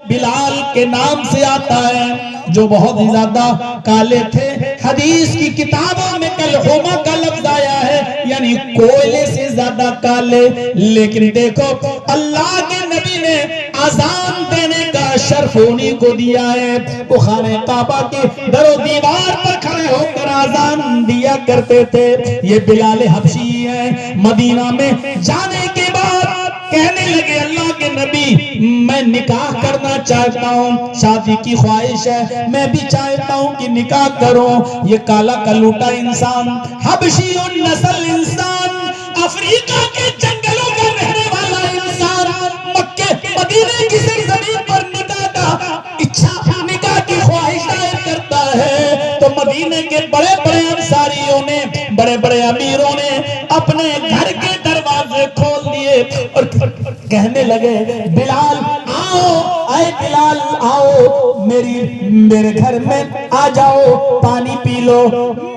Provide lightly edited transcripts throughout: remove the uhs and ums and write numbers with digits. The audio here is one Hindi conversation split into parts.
बिलाल के नाम से आता है, जो बहुत ही ज्यादा काले थे। हदीस की किताबों में कलहुमा का लफ्ज आया है, यानी कोयले से ज्यादा काले। लेकिन देखो अल्लाह के नबी ने अजान देने का शर्फ उन्हीं को दिया है। वो खाने काबा के दरो दीवार पर खड़े होकर अजान दिया करते थे। ये बिलाल हबशी है। मदीना में जाने के बाद कहने लगे अल्लाह के नबी, मैं निकाह करना चाहता हूँ, शादी की ख्वाहिश है, मैं भी चाहता हूँ कि निकाह करूं। ये काला कलूटा इंसान, हबशी और नस्ल इंसान, अफ्रीका के जंगलों में रहने वाला इंसान, मक्के मदीने की सरजमीन पर निकाह का इच्छा, निकाह की ख्वाहिश जाहिर करता है। तो मदीने के बड़े बड़े अंसारियों ने, बड़े बड़े अमीरों ने अपने घर के दरवाजे खोल दिए और कहने लगे बिलाल आओ, आए बिलाल आओ, मेरे घर में आ जाओ, पानी पी लो,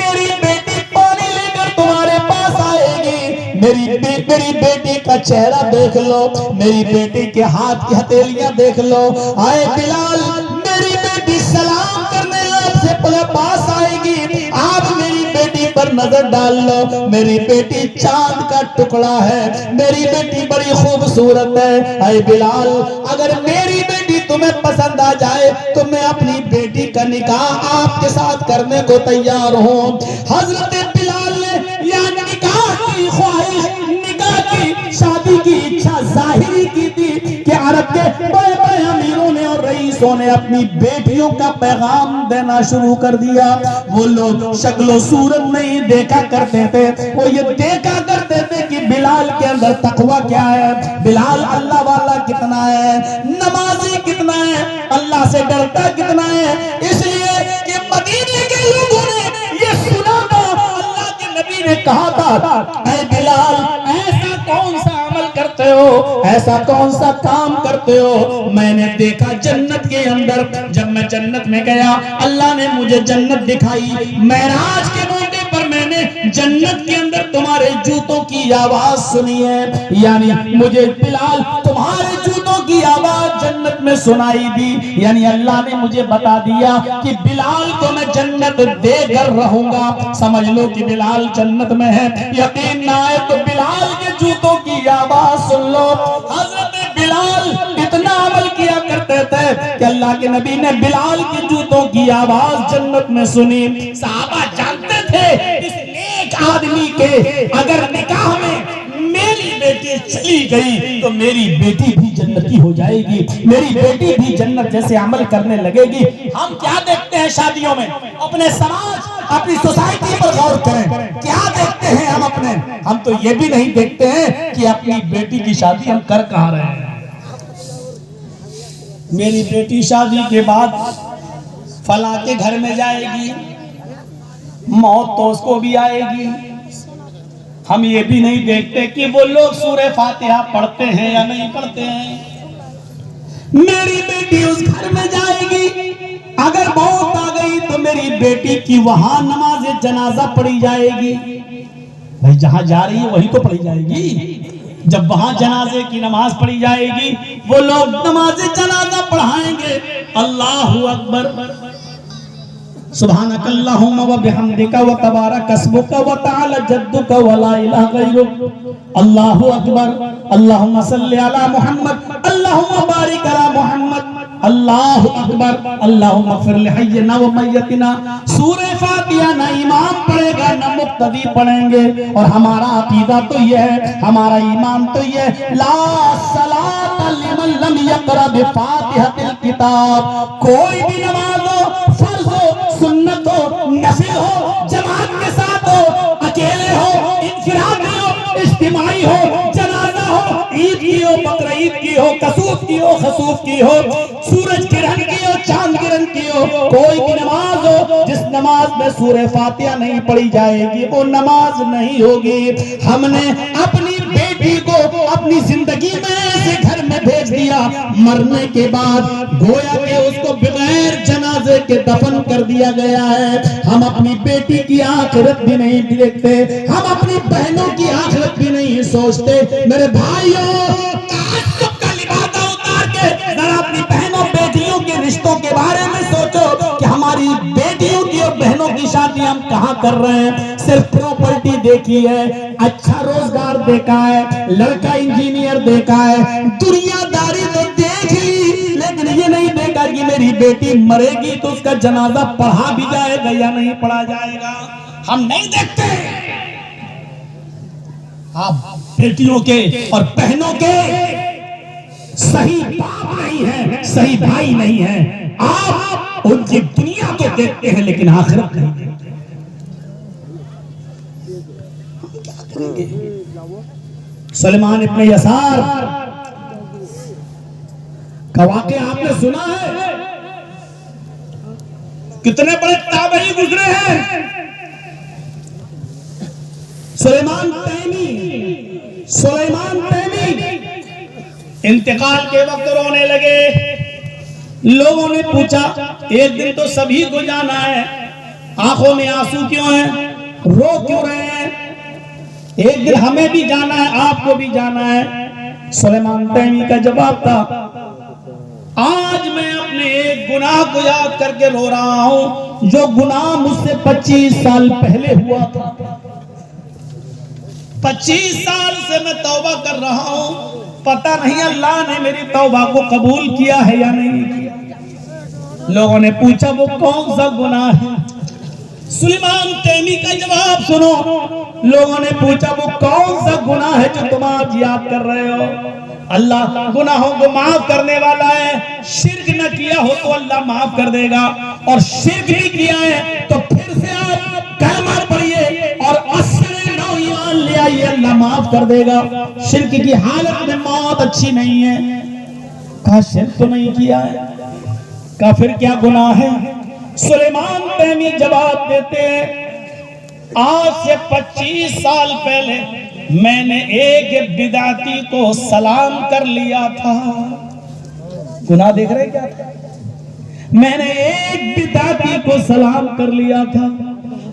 मेरी बेटी पानी लेकर तुम्हारे पास आएगी, मेरी बेटी का चेहरा देख लो, मेरी बेटी के हाथ की हथेलियां देख लो। आए बिलाल, मेरी बेटी सलाम करने आपसे पास आएगी, आप मेरी बेटी पर नजर डाल लो, मेरी बेटी चांद का टुकड़ा है, मेरी बेटी बड़ी खूबसूरत है। अरे बिलाल, अगर मेरी बेटी तुम्हें पसंद आ जाए तो मैं अपनी बेटी का निकाह आपके साथ करने को तैयार हूँ। हजरत बिलाल ने यह निकाह की ख्वाहिश, निकाह की शादी की इच्छा जाहिर की थी कि अरब के बड़े बड़े अमीरों ने और रईसों ने अपनी बेटियों का पैगाम देना शुरू कर दिया। वो लोग शक्लो सूरत नहीं देखा करते थे, वो ये देखा करते थे कि बिलाल के अंदर तकवा क्या है, बिलाल अल्लाह वाला कितना है, नमाजी कितना है, अल्लाह से डरता कितना है। इसलिए कि मदीने के लोगों ने ये सुना था, अल्लाह के नबी ने कहा था, ऐ बिलाल ऐसा कौन सा अमल करते हो, ऐसा कौन सा काम करते हो। मैंने देखा जन्नत के अंदर, जब मैं जन्नत में गया अल्लाह ने मुझे जन्नत दिखाई, मेराज के मौके पर मैंने जन्नत के अंदर तुम्हारे जूतों की आवाज सुनी है, यानी मुझे बिलाल तुम्हारे जूतों की आवाज जन्नत में सुनाई दी। यानी अल्लाह ने मुझे बता दिया कि बिलाल को मैं जन्नत देकर रहूंगा। समझ लो कि बिलाल जन्नत में है। यकीन ना आए तो बिलाल के जूतों की आवाज सुन लो। हजरत बिलाल इतना अमल किया करते थे कि अल्लाह के नबी ने बिलाल के जूतों की आवाज जन्नत में सुनी। साहबा जानते थे इस नेक आदमी के अगर निकाह में मेरी बेटी चली गई तो मेरी बेटी भी जन्नती हो जाएगी, मेरी बेटी भी जन्नत जैसे अमल करने लगेगी। हम क्या देखते हैं शादियों में, अपने समाज, अपनी सोसाइटी पर गौर करें, क्या देखते हैं हम अपने, हम तो ये भी नहीं देखते हैं कि अपनी बेटी की शादी हम कर कहाँ रहे हैं। मेरी बेटी शादी के बाद फला के घर में जाएगी, मौत तो उसको भी आएगी। हम ये भी नहीं देखते कि वो लोग सूरह फातिहा पढ़ते हैं या नहीं पढ़ते हैं। मेरी बेटी उस घर में जाएगी, अगर मौत आ गई तो मेरी बेटी की वहां नमाज जनाजा पढ़ी जाएगी। भाई जहां जा रही है वही तो पढ़ी जाएगी। जब वहां जनाजे की नमाज पढ़ी जाएगी, वो लोग नमाज जनाजा पढ़ाएंगे। अल्लाहु अकबर, सुब्हानकल्लाहुम्मा व बिहम्दिका व तबारक अस्मुका व तआला जद्दुका व ला इलाहा गैरुक। अल्लाहु अकबर, अल्लाहुम्मा सल्लि अला मुहम्मद, अल्लाहुम्मा बारिक अला मुहम्मद, अल्लाहु अकबर, अल्लाहुम्मा इग़फिर लि हय्यिना व मय्यतिना। सूरह फातिहा ना इमाम पढ़ेगा ना मुक्तदी पढ़ेंगे। और हमारा अकीदा तो ये है, हमारा ईमान तो ये है, ला सलात लिमन लम यक़रा बिफातिहतिल किताब। कोई भी नमाज हो, फर्ज हो, सुन्नत हो, नफिल हो, जमात के साथ हो, अकेले हो, इन्फिरादी हो, इज्तिमाई हो, जनाजा हो, ईद की हो, बकरा ईद की हो, कसूफ की हो, खसूफ की हो, सूरज किरण की हो, चांद किरण की हो, कोई भी नमाज हो जिस नमाज में सूरह फातिहा नहीं पढ़ी जाएगी वो नमाज नहीं होगी। हमने अपनी बेटी को अपनी जिंदगी में ऐसे घर में भेज दिया, मरने के बाद गोया के उसको बगैर जनाजे के दफन कर दिया गया है। हम अपनी बेटी की आखिरत भी नहीं देखते, हम अपनी बहनों की आखिरत भी नहीं सोचते। मेरे भाइयों, का लिबासा उतार के जरा अपनी बहनों कहाँ कर रहे हैं, सिर्फ प्रॉपर्टी देखी है, अच्छा रोजगार देखा है, लड़का इंजीनियर देखा है, दुनियादारी तो देख ली, लेकिन ये नहीं देखा कि मेरी बेटी मरेगी तो उसका जनाजा पढ़ा भी जाएगा या नहीं पढ़ा जाएगा। हम नहीं देखते। आप बेटियों के और बहनों के सही बाप नहीं है, सही भाई नहीं है। आप उनकी दुनिया को देखते हैं लेकिन आखिरत नहीं देखते। क्या करेंगे? सलमान इब्ने यसार का वाक़या आपने सुना है? कितने बड़े ताबई गुजरे हैं। सुलेमान तैमी इंतकाल के वक्त रोने लगे। लोगों ने पूछा, एक दिन तो सभी को जाना है, आंखों में आंसू क्यों हैं, रो क्यों रहे हैं? एक दिन हमें भी जाना है, आपको भी जाना है। सुलेमान तैमी का जवाब था, आज मैं अपने एक गुनाह को याद करके रो रहा हूं, जो गुनाह मुझसे 25 साल पहले हुआ था। 25 साल से मैं तौबा कर रहा हूं, पता नहीं अल्लाह ने मेरी तौबा को कबूल किया है या नहीं किया। लोगों ने पूछा, वो कौन सा गुनाह है? सुलेमान तैमी का जवाब सुनो। लोगों ने पूछा, वो कौन सा गुनाह है जो तुम आज याद कर रहे हो? अल्लाह गुनाहों को माफ करने वाला है। शिर्क न किया हो तो अल्लाह माफ कर देगा, और शिर्क भी किया है तो फिर से आप कलमा पढ़िए और ईमान ले आइए, अल्लाह माफ कर देगा। शिर्क की हालत में मौत अच्छी नहीं है। कहा शिर्क तो नहीं किया है, कहा फिर क्या गुनाह है? सुलेमान तैमी जवाब देते हैं, आज से 25 साल पहले मैंने एक बिदाती को सलाम कर लिया था। गुनाह देख रहे क्या? मैंने एक बिदाती को सलाम कर लिया था।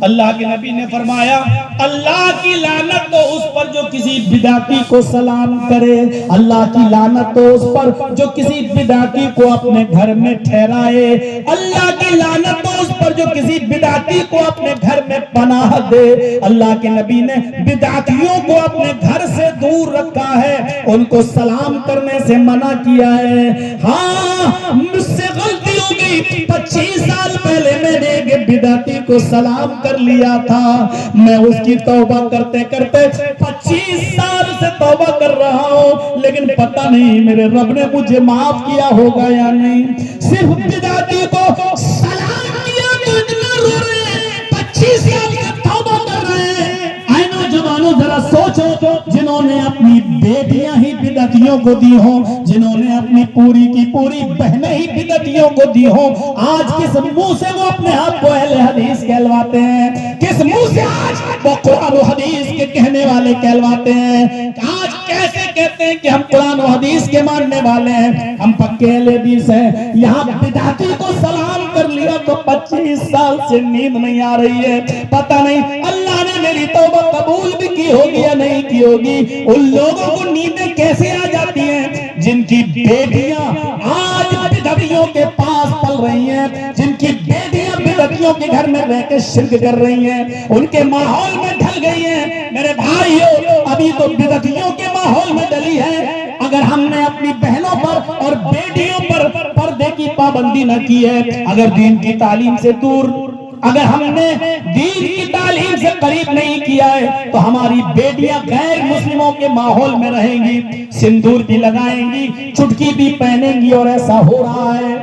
अल्लाह के नबी ने फरमाया, अल्लाह की लानत तो उस पर जो किसी बिदाती को सलाम करे, अल्लाह की लानत तो उस पर जो किसी बिदाती को अपने घर में ठहराए, अल्लाह की लानत तो उस पर जो किसी बिदाती को अपने घर में पनाह दे। अल्लाह के नबी ने बिदातियों को अपने घर से दूर रखा है, उनको सलाम करने से मना किया है। हाँ, मुझसे गलती हो गई, 25 साल पहले मैंने एक बिदाती को सलाम कर लिया था। मैं उसकी तौबा करते करते 25 साल से तौबा कर रहा हूँ, लेकिन पता नहीं मेरे रब ने मुझे माफ किया होगा या नहीं। सिर्फ बिदाती को सलाम किया तो इतना रो रहे हैं, 25 साल से तौबा कर रहे हैं। आए नौजवानों, जरा सोचो, जिन्होंने अपनी बेटियां ही बिदअतियों को दी हो, जिन्होंने अपनी पूरी की पूरी बहनें ही बिदअतियों को दी हो, आज किस मुंह से वो अपने आप को अहले हदीस कहलवाते हैं? किस मुंह से आज वो कुरान और हदीस के कहने वाले कहलवाते हैं? आज कैसे कहते हैं कि हम कुरान और हदीस के मानने वाले हैं, हम पक्के अहले हदीस हैं? यहाँ बिदअती को सलाम कर लिया तो 25 साल से नींद नहीं आ रही है। पता नहीं अल्लाह ने मेरी तौबा कबूल भी की होगी या नहीं की होगी। उन लोगों को नींदें कैसे आ जाती हैं जिनकी बेटियां आज बिदअतियों के पास पल रही हैं, जिनकी बेटियां बिदअतियों के घर में रहकर शिर्क कर रही हैं, उनके माहौल में ढल गई हैं। मेरे भाइयों, अभी तो बिदअतियों के माहौल में डली है। अगर हमने अपनी बहनों पर और बेटियों पर पर्दे की पाबंदी न की है, अगर दीन की तालीम से दूर, अगर हमने दीन की तालीम से करीब नहीं किया है, तो हमारी बेटियां गैर मुस्लिमों के माहौल में रहेंगी, सिंदूर भी लगाएंगी, चुटकी भी पहनेंगी, और ऐसा हो रहा है,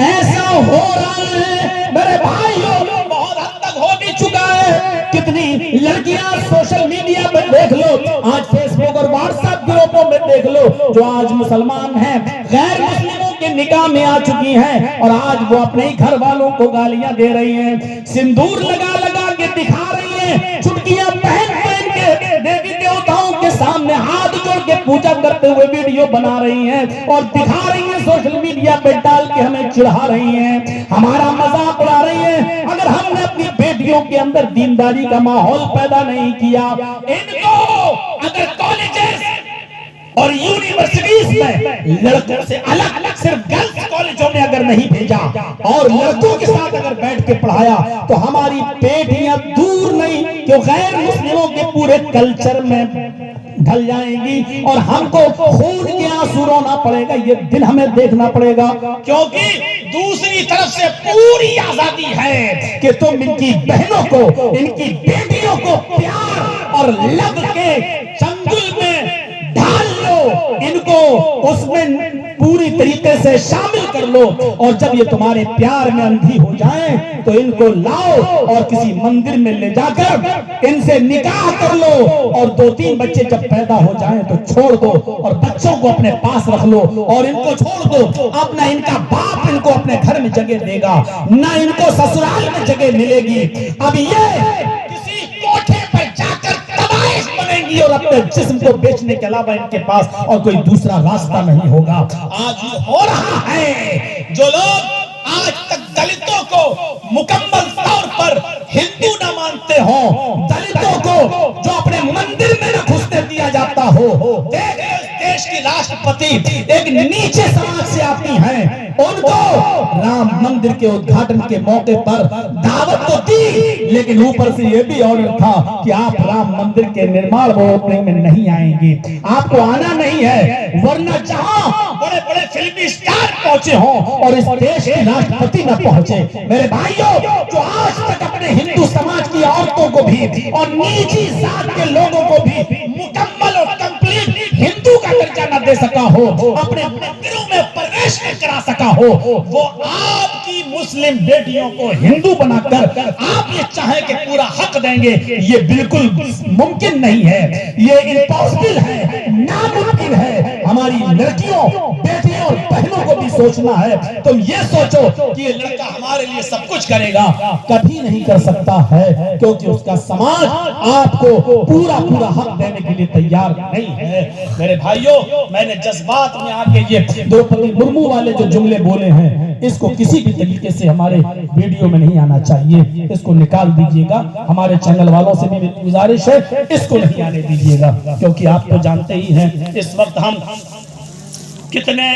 ऐसा हो रहा है। मेरे भाइयों, बहुत हद तक हो भी चुका है। कितनी लड़कियां सोशल मीडिया पर देख लो, आज फेसबुक और व्हाट्सएप ग्रुपों में देख लो, जो आज मुसलमान हैं, गैर मुस्लिमों के निकाह में आ चुकी हैं, और आज वो अपने ही घर वालों को गालियां दे रही हैं, सिंदूर लगा लगा के दिखा रही हैं, चुटकियां पहन पहन के देवी देवताओं के सामने हाथ जोड़ के पूजा करते हुए वीडियो बना रही हैं और दिखा रही हैं, सोशल मीडिया पे डाल के हमें चिढ़ा रही हैं, हमारा मजाक उड़ा रही हैं। अगर हमने अपनी बेटियों के अंदर दीनदारी का माहौल पैदा नहीं किया, इनको अगर कॉलेजेस और यूनिवर्सिटीज में लड़कों से अलग अलग सिर्फ गर्ल्स कॉलेजों में अगर नहीं भेजा और लड़कों के साथ अगर बैठ के पढ़ाया तो हमारी बेटियां दूर नहीं कि गैर मुस्लिमों के पूरे कल्चर में ढल जाएंगी और हमको खून के आंसू रोना पड़ेगा। ये दिन हमें देखना पड़ेगा, क्योंकि दूसरी तरफ से पूरी आजादी है कि तुम इनकी बहनों को, इनकी बेटियों को प्यार और लव के चंगुल में ढाल लो, इनको उसमें पूरी तरीके से शामिल कर लो, और जब ये तुम्हारे प्यार में अंधी हो जाएं तो इनको लाओ और किसी मंदिर में ले जाकर इनसे निकाह कर लो, और 2-3 बच्चे जब पैदा हो जाएं तो छोड़ दो और बच्चों को अपने पास रख लो और इनको छोड़ दो। अब ना इनका बाप इनको अपने घर में जगह देगा, ना इनको ससुराल में जगह मिलेगी। अब ये किसी कोठे पर जाकर तबाइश बनेंगी और अपने जिस्म को बेचने के अलावा इनके पास और कोई दूसरा रास्ता नहीं होगा। आज ये हो रहा है। जो लोग आज तक दलितों को मुकम्मल तौर पर हिंदू ना मानते हो, दलितों को जो अपने मंदिर में न घुसने दिया जाता हो, देश की राष्ट्रपति एक नीचे समाज से आती हैं, उनको राम मंदिर के उद्घाटन के मौके पर दावत तो दी, लेकिन ऊपर से यह भी ऑर्डर था कि आप राम मंदिर के निर्माण व ओपनिंग में नहीं आएंगे, आपको आना नहीं है, वरना जहां बड़े बड़े फिल्मी स्टार पहुंचे हों और इस देश के राष्ट्रपति न पहुंचे। मेरे भाइयों, जो आज तक अपने हिंदू समाज की औरतों को भी और निजी जात के लोगों को भी मुकम्मल और कंप्लीट हिंदू का दर्जा न दे सका हो, अपने मंदिरों में प्रवेश न करा सका हो, वो आपकी मुस्लिम बेटियों को हिंदू बनाकर आप ये चाहें कि पूरा हक देंगे, ये बिल्कुल मुमकिन नहीं है, ये इम्पॉसिबल है, नामुमकिन है। हमारी लड़कियों, बेटियों और बहनों को भी सोचना है। तुम ये सोचो कि ये लड़का हमारे लिए सब कुछ करेगा, कभी नहीं कर सकता है, क्योंकि उसका समाज आपको पूरा पूरा हक देने के लिए तैयार नहीं है। मेरे भाइयों, मैंने जज्बात में आके ये द्रौपदी मुर्मू वाले जो जुमले बोले हैं, इसको किसी भी तरीके से हमारे वीडियो में नहीं आना चाहिए, इसको निकाल दीजिएगा। हमारे चैनल वालों से भी गुजारिश है, इसको नहीं आने दीजिएगा, क्योंकि आप तो जानते ही हैं इस वक्त हम कितने